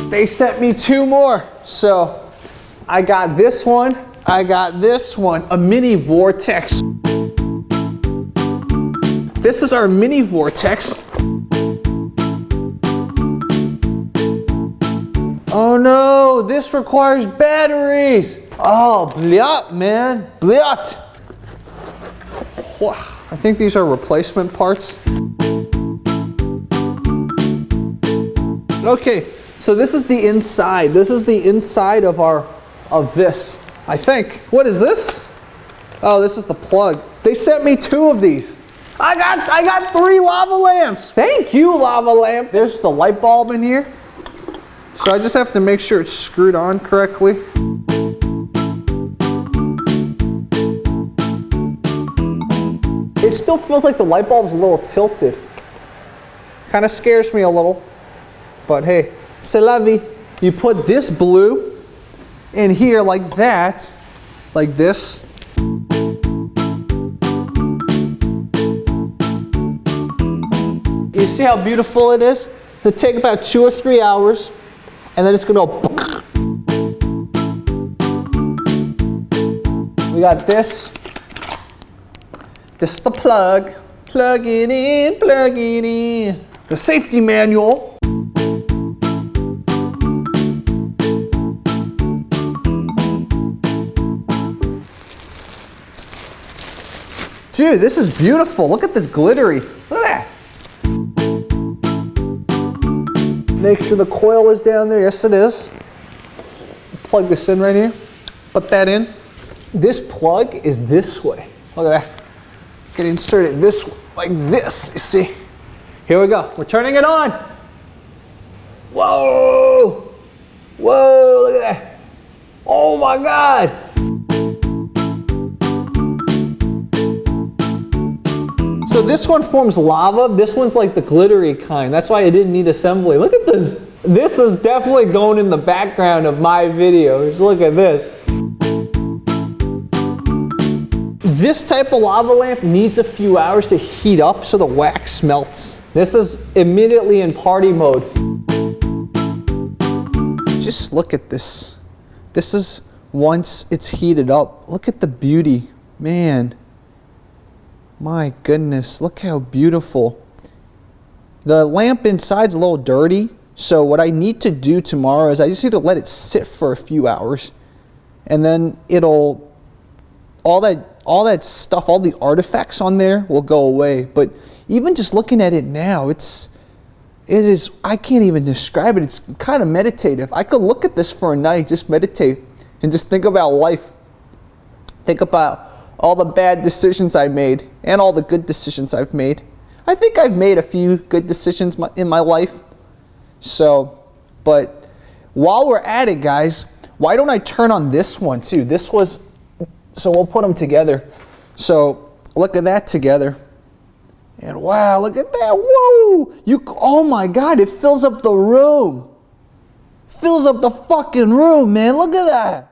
They sent me 2 more. So I got this one, I got this one, a mini vortex. This is our mini vortex. Oh no, this requires batteries. Oh, blyat, man, blyat. I think these are replacement parts. Okay, so this is the inside. This is the inside of this, I think. What is this? Oh, this is the plug. They sent me 2 of these. I got 3 lava lamps. Thank you, lava lamp. There's the light bulb in here. So I just have to make sure it's screwed on correctly. It still feels like the light bulb's a little tilted. Kind of scares me a little. But hey, c'est la vie. You put this blue in here like that, like this. You see how beautiful it is? It'll take about 2 or 3 hours, and then it's gonna go. We got this. This is the plug. Plug it in, plug it in. The safety manual. Dude, this is beautiful. Look at this glittery. Look at that. Make sure the coil is down there. Yes, it is. Plug this in right here. Put that in. This plug is this way. Look at that. Get inserted this way, like this. You see? Here we go. We're turning it on. Whoa! Whoa! Look at that. Oh my God! So this one forms lava. This one's like the glittery kind. That's why I didn't need assembly. Look at this. This is definitely going in the background of my videos. Look at this. This type of lava lamp needs a few hours to heat up so the wax melts. This is immediately in party mode. Just look at this. This is once it's heated up. Look at the beauty, man. My goodness, look how beautiful. The lamp inside's a little dirty, so what I need to do tomorrow is I just need to let it sit for a few hours, and then it'll, all that stuff, all the artifacts on there will go away. But even just looking at it now, it is, I can't even describe it. It's kind of meditative. I could look at this for a night, just meditate, and just think about life. Think about all the bad decisions I made and all the good decisions I've made. I think I've made a few good decisions in my life. So, but while we're at it, guys, why don't I turn on this one too? This was, so we'll put them together. So look at that together. And wow, look at that, whoa! Oh my God, it fills up the room. Fills up the fucking room, man, look at that.